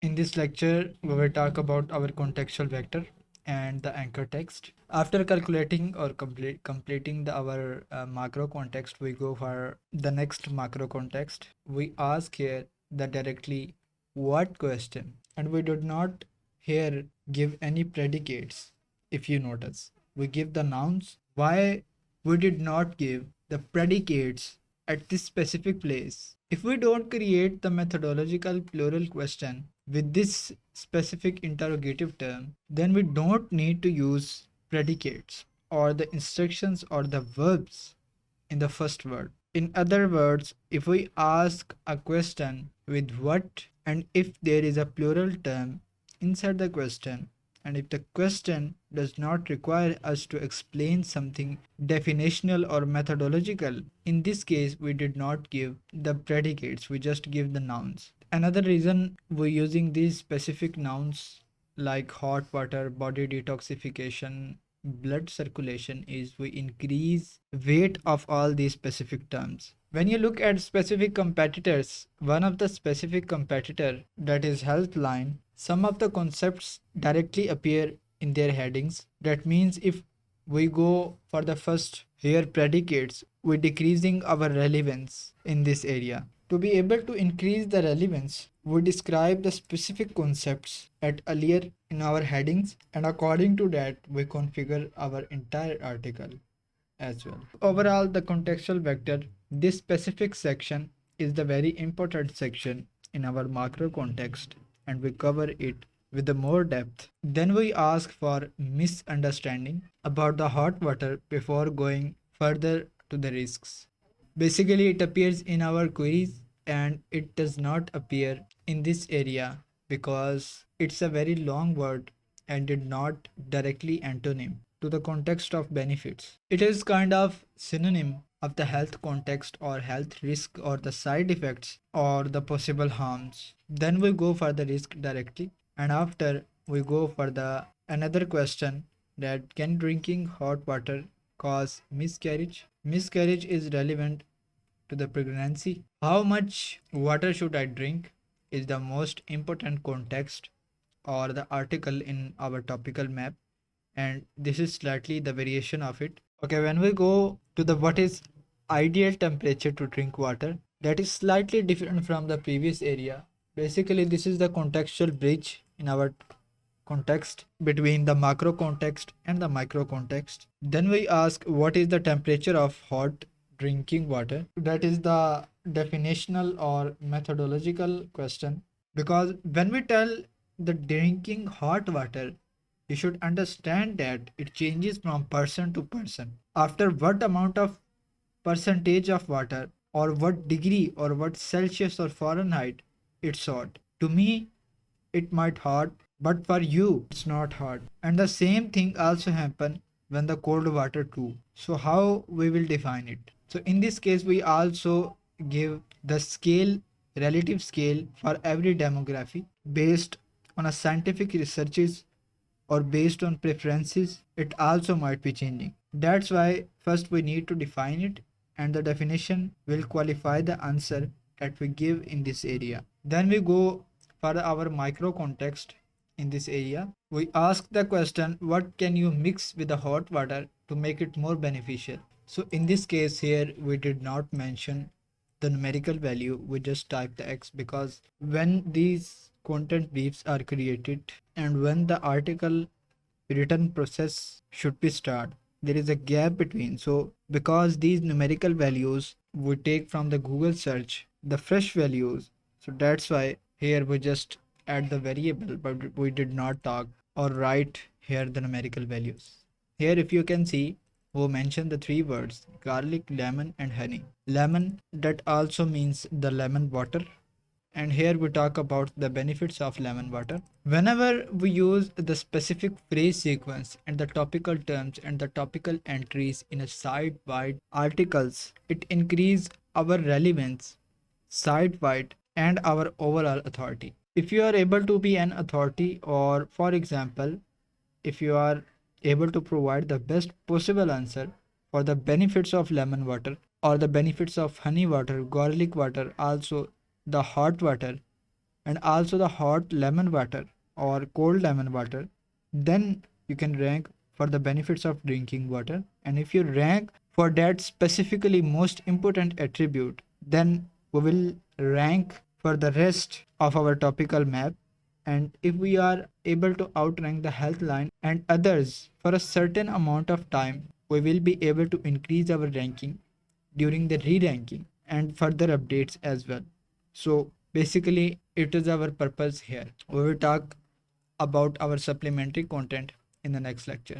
In this lecture, we will talk about our contextual vector and the anchor text. After calculating or completing our macro context, we go for the next macro context. We ask here the directly what question, and we do not here give any predicates. If you notice, we give the nouns. Why we did not give the predicates at this specific place? If we don't create the methodological plural question with this specific interrogative term, then we don't need to use predicates or the instructions or the verbs in the first word. In other words, if we ask a question with what and if there is a plural term inside the question, and if the question does not require us to explain something definitional or methodological, in this case we did not give the predicates, we just give the nouns. Another reason we're using these specific nouns like hot water, body detoxification, blood circulation is we increase weight of all these specific terms. When you look at specific competitors, one of the specific competitor, that is Healthline, some of the concepts directly appear in their headings. That means if we go for the first here predicates, we're decreasing our relevance in this area. To be able to increase the relevance, we describe the specific concepts at earlier in our headings, and according to that we configure our entire article as well. Overall, the contextual vector, this specific section is the very important section in our macro context, and we cover it with the more depth. Then we ask for misunderstanding about the hot water before going further to the risks. Basically, it appears in our queries and it does not appear in this area because it's a very long word and did not directly antonym to the context of benefits. It is kind of synonym of the health context or health risk or the side effects or the possible harms. Then we go for the risk directly, and after we go for the another question, that can drinking hot water cause miscarriage? Miscarriage is relevant to the pregnancy. How much water should I drink is the most important context or the article in our topical map, and this is slightly the variation of it. Okay, when we go to the what is ideal temperature to drink water, that is slightly different from the previous area. Basically, this is the contextual bridge in our context between the macro context and the micro context. Then we ask what is the temperature of hot drinking water. That is the definitional or methodological question, because when we tell the drinking hot water, you should understand that it changes from person to person. After what amount of percentage of water or what degree or what Celsius or Fahrenheit it's hot. To me, it might hot, but for you, it's not hot. And the same thing also happen when the cold water too. So how we will define it? So in this case, we also give the scale, relative scale for every demography based on a scientific researches or based on preferences. It also might be changing. That's why first we need to define it, and the definition will qualify the answer that we give in this area. Then we go for our micro context in this area. We ask the question, what can you mix with the hot water to make it more beneficial? So in this case here, we did not mention the numerical value, we just type the X, because when these content briefs are created and when the article written process should be start, there is a gap between. So because these numerical values we take from the Google search, the fresh values, so that's why here we just add the variable, but we did not talk or write here the numerical values. Here if you can see, we mentioned the three words garlic, lemon and honey. Lemon, that also means the lemon water, and here we talk about the benefits of lemon water. Whenever we use the specific phrase sequence and the topical terms and the topical entries in a site-wide articles, it increase our relevance site-wide and our overall authority. If you are able to be an authority, or for example, if you are able to provide the best possible answer for the benefits of lemon water or the benefits of honey water, garlic water, also the hot water, and also the hot lemon water or cold lemon water, then you can rank for the benefits of drinking water. And if you rank for that specifically most important attribute, then we will rank for the rest of our topical map. And if we are able to outrank the Healthline and others for a certain amount of time, we will be able to increase our ranking during the re-ranking and further updates as well. So basically it is our purpose here. We will talk about our supplementary content in the next lecture.